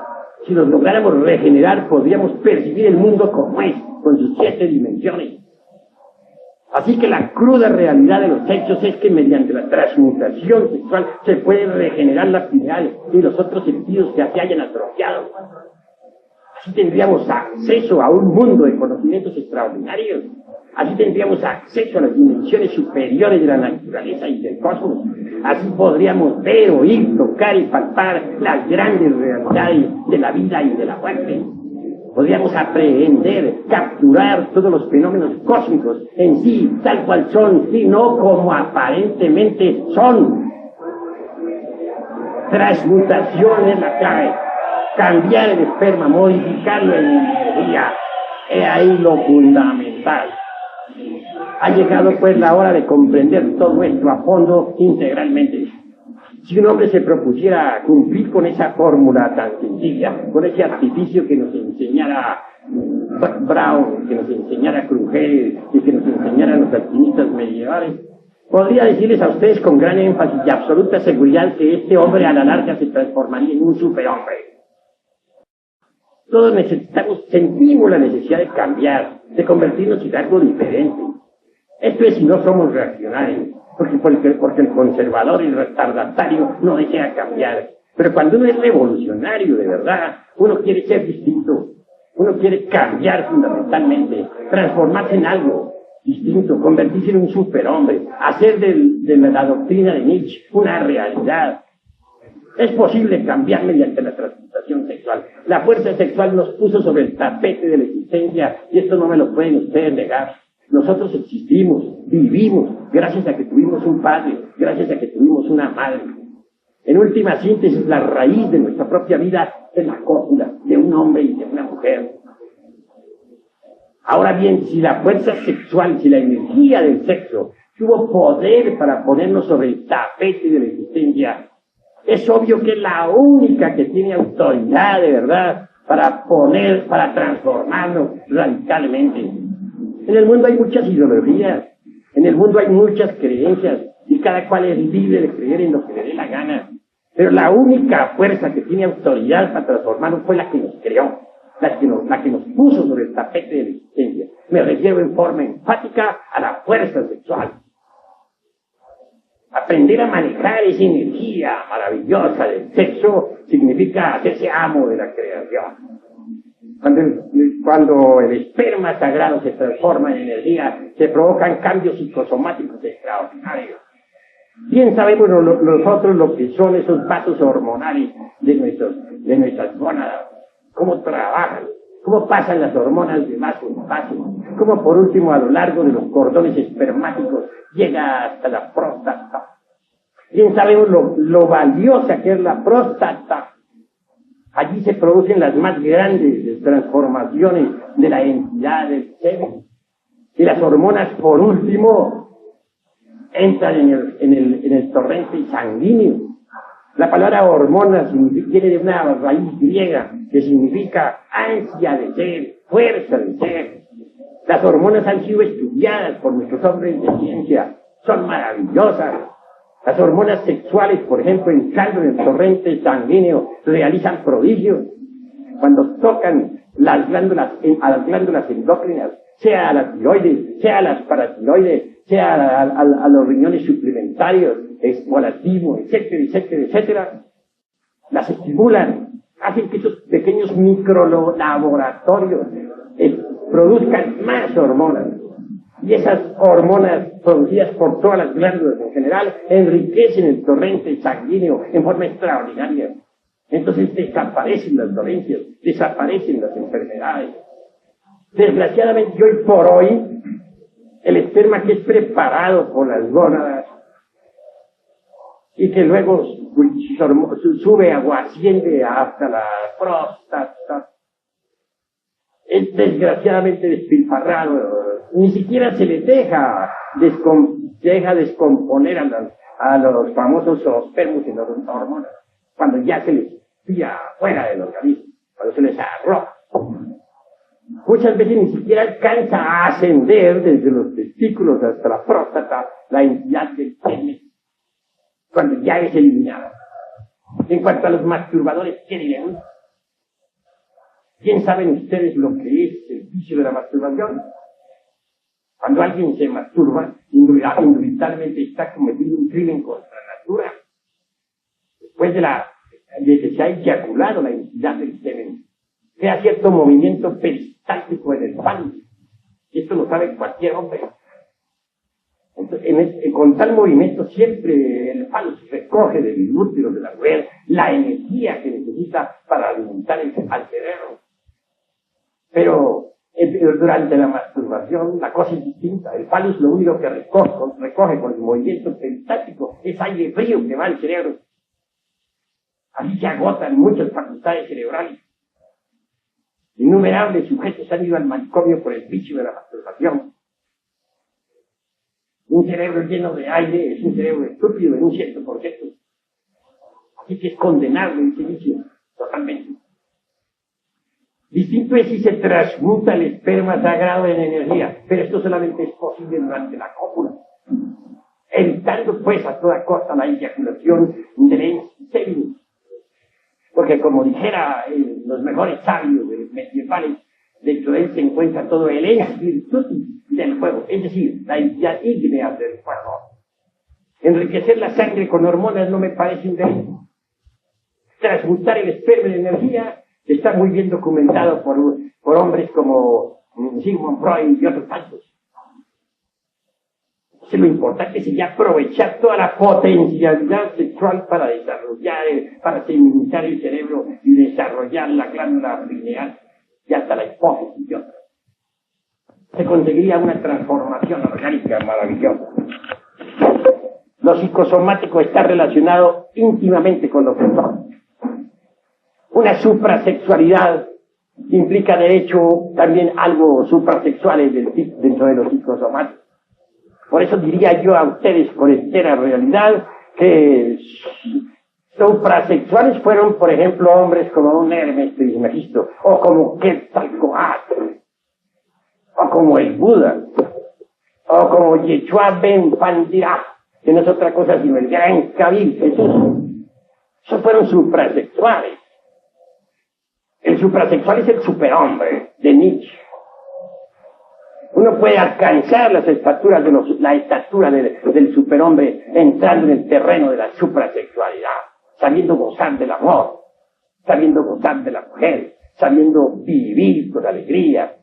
Si los lográramos regenerar, podríamos percibir el mundo como es, con sus 7 dimensiones. Así que la cruda realidad de los hechos es que mediante la transmutación sexual se puede regenerar la pineal y los otros sentidos que se hayan atrofiado. Así tendríamos acceso a un mundo de conocimientos extraordinarios. Así tendríamos acceso a las dimensiones superiores de la naturaleza y del cosmos. Así podríamos ver, oír, tocar y palpar las grandes realidades de la vida y de la muerte. Podríamos aprehender, capturar todos los fenómenos cósmicos en sí, tal cual son, y no como aparentemente son. Transmutación es la clave. Cambiar el esperma, modificarlo en energía. He ahí lo fundamental. Ha llegado pues la hora de comprender todo esto a fondo, integralmente. Si un hombre se propusiera cumplir con esa fórmula tan sencilla, con ese artificio que nos enseñara Brown, que nos enseñara Krugel y que nos enseñaran los alquimistas medievales, podría decirles a ustedes con gran énfasis y absoluta seguridad que este hombre a la larga se transformaría en un superhombre. Todos sentimos la necesidad de cambiar, de convertirnos en algo diferente. Esto es si no somos reaccionarios, porque el conservador y el retardatario no desea cambiar. Pero cuando uno es revolucionario de verdad, uno quiere ser distinto, uno quiere cambiar fundamentalmente, transformarse en algo distinto, convertirse en un superhombre, hacer de la doctrina de Nietzsche una realidad. Es posible cambiar mediante la transmutación sexual. La fuerza sexual nos puso sobre el tapete de la existencia y esto no me lo pueden ustedes negar. Nosotros existimos, vivimos, gracias a que tuvimos un padre, gracias a que tuvimos una madre. En última síntesis, la raíz de nuestra propia vida es la cópula de un hombre y de una mujer. Ahora bien, si la fuerza sexual, si la energía del sexo tuvo poder para ponernos sobre el tapete de la existencia, es obvio que es la única que tiene autoridad de verdad para transformarnos radicalmente. En el mundo hay muchas ideologías, en el mundo hay muchas creencias, y cada cual es libre de creer en lo que le dé la gana. Pero la única fuerza que tiene autoridad para transformarnos fue la que nos creó, la que nos puso sobre el tapete de la existencia. Me refiero en forma enfática a la fuerza sexual. Aprender a manejar esa energía maravillosa del sexo significa hacerse amo de la creación. Cuando el esperma sagrado se transforma en energía, se provocan cambios psicosomáticos extraordinarios. Bien sabemos nosotros lo que son esos vasos hormonales de nuestras gónadas, cómo trabajan, cómo pasan las hormonas de vaso en vaso, cómo por último a lo largo de los cordones espermáticos llega hasta la próstata. Bien sabemos lo valiosa que es la próstata. Allí se producen las más grandes transformaciones de la entidad del semen. Y las hormonas, por último, entran en el torrente sanguíneo. La palabra hormona viene de una raíz griega que significa ansia de ser, fuerza de ser. Las hormonas han sido estudiadas por nuestros hombres de ciencia. Son maravillosas. Las hormonas sexuales, por ejemplo, entrando en el torrente sanguíneo, realizan prodigios. Cuando tocan a las glándulas endócrinas, sea a la tiroides, sea a las paratiroides, sea a los riñones suplementarios, expolativo, etcétera, etcétera, etcétera, las estimulan, hacen que esos pequeños microlaboratorios produzcan más hormonas. Y esas hormonas producidas por todas las glándulas en general enriquecen el torrente sanguíneo en forma extraordinaria. Entonces desaparecen las dolencias, desaparecen las enfermedades. Desgraciadamente, hoy por hoy, el esperma que es preparado por las gónadas y que luego sube o asciende hasta la próstata, es desgraciadamente despilfarrado. Ni siquiera se le deja descomponer a los famosos zoospermos y las hormonas, cuando ya se les tira fuera del organismo, cuando se les arroja. Muchas veces ni siquiera alcanza a ascender desde los testículos hasta la próstata la entidad del pene, cuando ya es eliminada. En cuanto a los masturbadores, ¿qué dirán? ¿Quién saben ustedes lo que es el vicio de la masturbación? Cuando alguien se masturba, indudablemente está cometiendo un crimen contra la natura. Después de que se ha eyaculado la entidad del semen, crea cierto movimiento peristáltico en el palo. Esto lo sabe cualquier hombre. Entonces, con tal movimiento siempre el falo se recoge del útero de la mujer la energía que necesita para alimentar al cerebro. Pero durante la masturbación la cosa es distinta. El falo lo único que recoge con el movimiento peristático es aire frío que va al cerebro. Así se agotan muchas facultades cerebrales. Innumerables sujetos han ido al manicomio por el vicio de la masturbación. Un cerebro lleno de aire es un cerebro estúpido en un 100%. Así que es condenable ese vicio, totalmente. Distinto es si se transmuta el esperma sagrado en energía, pero esto solamente es posible durante la cópula, evitando pues a toda costa la eyaculación del semen. Porque como dijera los mejores sabios medievales, dentro de él se encuentra todo el espíritu del fuego, es decir, la entidad ígnea del fuego. Enriquecer la sangre con hormonas no me parece un delito. Transmutar el esperma en energía está muy bien documentado por hombres como Sigmund Freud y otros tantos. Entonces, lo importante sería aprovechar toda la potencialidad sexual para desarrollar, para feminizar el cerebro y desarrollar la glándula pineal y hasta la hipófisis y otras. Se conseguiría una transformación orgánica maravillosa. Lo psicosomático está relacionado íntimamente con lo sexual. Una suprasexualidad implica, de hecho, también algo suprasexual dentro de lo psicosomático. Por eso diría yo a ustedes con entera realidad que suprasexuales fueron, por ejemplo, hombres como un Hermes Trismegisto, o como Quetzalcóatl, o como el Buda, o como Yeshua Ben Pandirá, que no es otra cosa sino el gran Kabil Jesús. Esos fueron suprasexuales. El suprasexual es el superhombre de Nietzsche. Uno puede alcanzar la estatura del superhombre entrando en el terreno de la suprasexualidad, sabiendo gozar del amor, sabiendo gozar de la mujer, sabiendo vivir con alegría,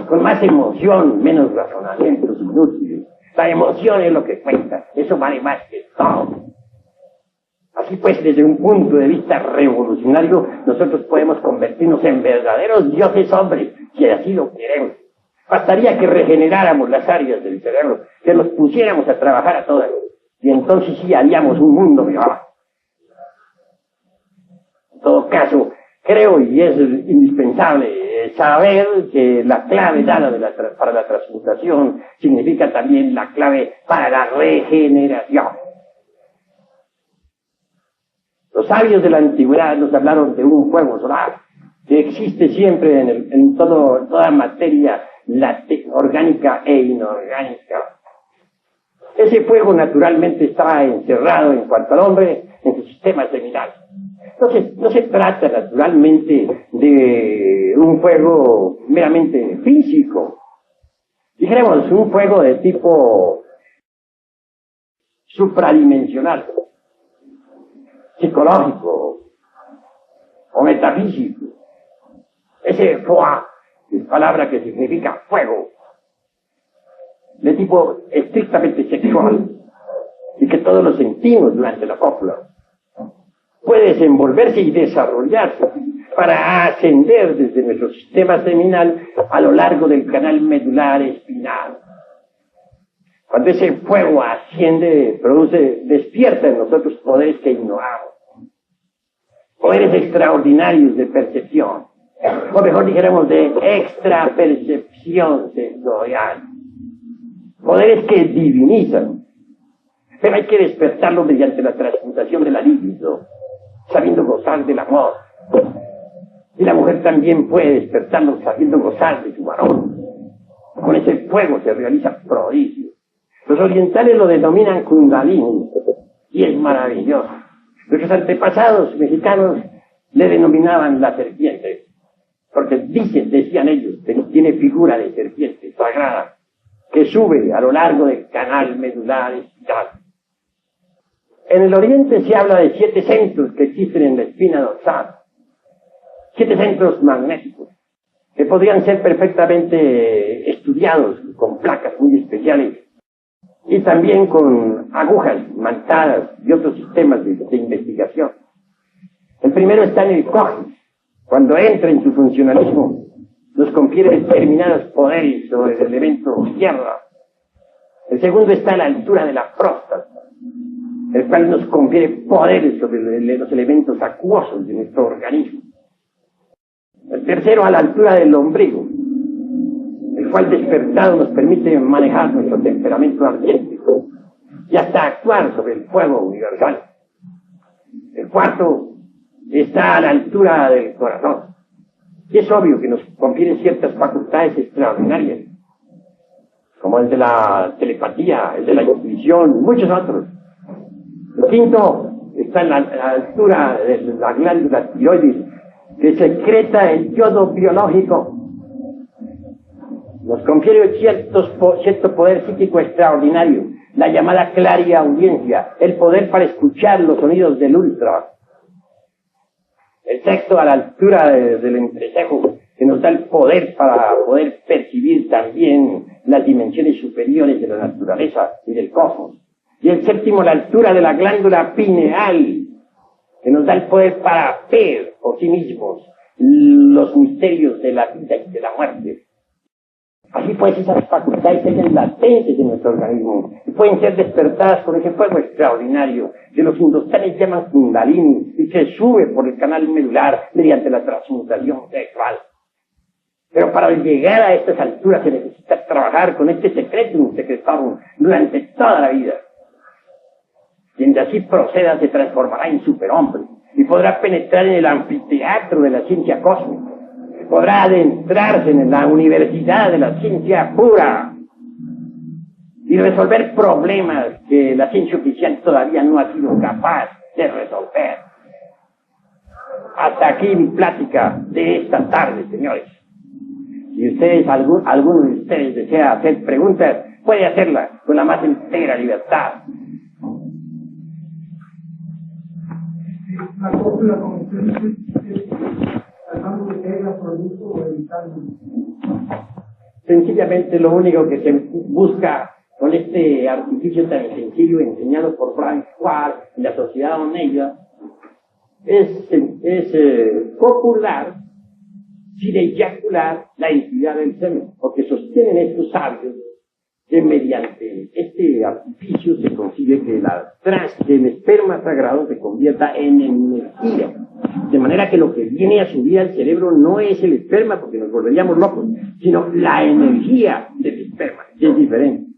con más emoción, menos razonamientos inútiles. La emoción es lo que cuenta, eso vale más que todo. Así pues, desde un punto de vista revolucionario, nosotros podemos convertirnos en verdaderos dioses hombres, si así lo queremos. Bastaría que regeneráramos las áreas del cerebro, que nos pusiéramos a trabajar a todas, y entonces sí haríamos un mundo mejor. En todo caso, creo y es indispensable saber que la clave dada para la transmutación significa también la clave para la regeneración. Los sabios de la antigüedad nos hablaron de un fuego solar que existe siempre en toda materia orgánica e inorgánica. Ese fuego naturalmente está encerrado en cuanto al hombre en su sistema seminal. Entonces, no se trata naturalmente de un fuego meramente físico. Dijéramos, un fuego de tipo supradimensional, psicológico o metafísico. Ese foi es palabra que significa fuego, de tipo estrictamente sexual, y que todos lo sentimos durante la cópula, puede desenvolverse y desarrollarse para ascender desde nuestro sistema seminal a lo largo del canal medular espinal. Cuando ese fuego asciende, despierta en nosotros poderes que ignoramos, poderes extraordinarios de percepción, o mejor dijéramos de extrapercepción sensorial, poderes que divinizan, pero hay que despertarlo mediante la transmutación de la libido, sabiendo gozar del amor. Y la mujer también puede despertarlo sabiendo gozar de su varón. Con ese fuego se realiza prodigios. Los orientales lo denominan Kundalini, y es maravilloso. Nuestros antepasados mexicanos le denominaban la serpiente, porque decían ellos, que tiene figura de serpiente sagrada, que sube a lo largo del canal medular espinal. En el oriente se habla de 7 centros que existen en la espina dorsal, 7 centros magnéticos, que podrían ser perfectamente estudiados con placas muy especiales y también con agujas mantadas y otros sistemas de investigación. El primero está en el coxis. Cuando entra en su funcionalismo, nos confiere determinados poderes sobre el elemento tierra. El segundo está a la altura de la próstata, el cual nos confiere poderes sobre los elementos acuosos de nuestro organismo. El tercero a la altura del ombligo, el cual despertado nos permite manejar nuestro temperamento ardiente y hasta actuar sobre el fuego universal. El cuarto está a la altura del corazón, y es obvio que nos confiere ciertas facultades extraordinarias, como el de la telepatía, el de la intuición, y muchos otros. El quinto está a la altura de la glándula tiroides, que secreta el yodo biológico. Nos confiere cierto poder psíquico extraordinario, la llamada clariaudiencia, el poder para escuchar los sonidos del ultra. El sexto a la altura del entrecejo, que nos da el poder para poder percibir también las dimensiones superiores de la naturaleza y del cosmos. Y el séptimo a la altura de la glándula pineal, que nos da el poder para ver por sí mismos los misterios de la vida y de la muerte. Así pues, esas facultades siguen latentes en nuestro organismo y pueden ser despertadas con ese fuego extraordinario que los hindustanes llaman Kundalini y que sube por el canal medular mediante la transmutación sexual. Pero para llegar a estas alturas se necesita trabajar con este secretum secretorum durante toda la vida. Quien de así proceda se transformará en superhombre y podrá penetrar en el anfiteatro de la ciencia cósmica. Podrá adentrarse en la universidad de la ciencia pura y resolver problemas que la ciencia oficial todavía no ha sido capaz de resolver. Hasta aquí mi plática de esta tarde, señores. Si ustedes, alguno de ustedes desea hacer preguntas, puede hacerlas con la más entera libertad. La cópula con ustedes, tratando de que haya producto o evitando. Sencillamente lo único que se busca con este artificio tan sencillo enseñado por Frank Ward y la Sociedad Oneida es copular sin eyacular la entidad del semen, porque sostienen estos sabios que mediante este artificio se consigue que el esperma sagrado se convierta en energía, de manera que lo que viene a subir al cerebro no es el esperma, porque nos volveríamos locos, sino la energía del esperma, que es diferente.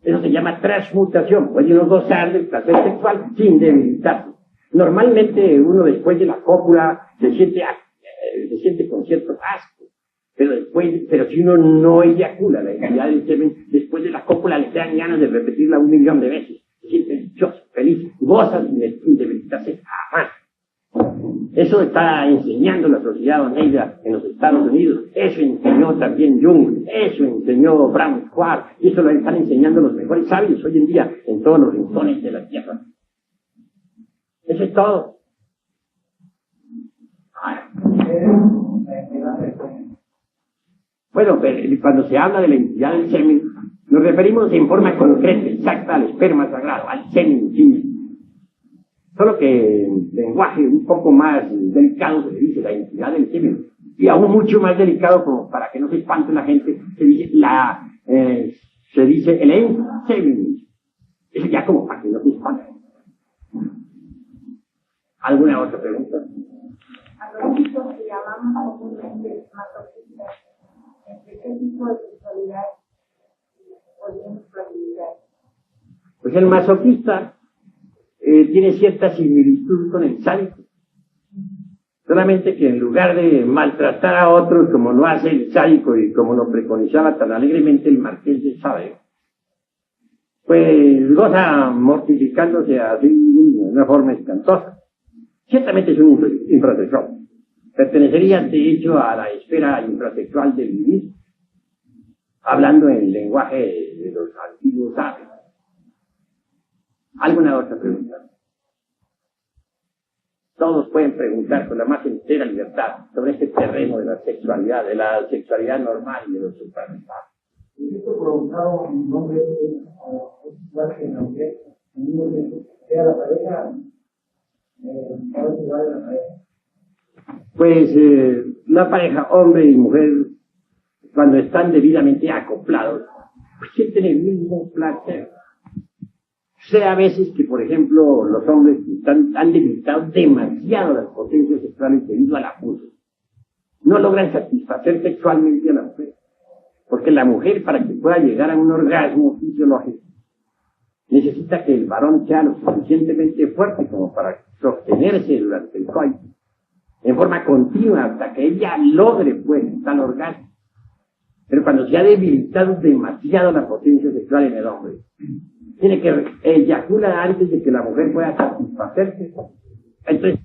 Eso se llama transmutación. Puede uno gozar del placer sexual sin debilitarse. Normalmente uno después de la cópula se siente con cierto asco, pero si uno no eyacula la entidad del semen, después de la cópula le dan ganas de repetirla 1.000.000 de veces. Se siente dichoso, feliz, goza sin debilitarse jamás. Eso está enseñando la sociedad oneida en los Estados Unidos, eso enseñó también Jung, eso enseñó Brown Schwartz, y eso lo están enseñando los mejores sabios hoy en día en todos los rincones de la tierra. Eso es todo. Bueno, cuando se habla de la entidad del semen, nos referimos en forma concreta, exacta, al esperma sagrado, al semen, sí. Solo que en lenguaje un poco más delicado se le dice la entidad del semen. Y aún mucho más delicado, como para que no se espante la gente, se dice el semen. Eso ya como para que no se espante. ¿Alguna otra pregunta? A los chicos que llamamos comúnmente masoquistas, ¿entre qué tipo de sexualidad podemos clasificar? Pues el masoquista tiene cierta similitud con el sádico. Solamente que en lugar de maltratar a otros como lo hace el sádico y como lo preconizaba tan alegremente el Marqués de Sade, pues goza mortificándose así de una forma espantosa. Ciertamente es un infrasexual. Pertenecería, de hecho, a la esfera infrasexual del budismo, hablando en el lenguaje de los antiguos sabios. ¿Alguna otra pregunta? Todos pueden preguntar con la más entera libertad sobre este terreno de la sexualidad normal y de los supranaturales. Esto preguntado en nombre de igual que en la mujer, en mismo tiempo, sea la pareja, ¿cuál es igual de la pareja? Pues la pareja, hombre y mujer, cuando están debidamente acoplados, pues sienten el mismo placer. Sea a veces que, por ejemplo, los hombres han debilitado demasiado las potencias sexuales debido al abuso. No logran satisfacer sexualmente a la mujer. Porque la mujer, para que pueda llegar a un orgasmo fisiológico, necesita que el varón sea lo suficientemente fuerte como para sostenerse durante el coito, en forma continua, hasta que ella logre, pues, tal orgasmo. Pero cuando se ha debilitado demasiado la potencia sexual en el hombre, tiene que eyacular antes de que la mujer pueda satisfacerse. Entonces,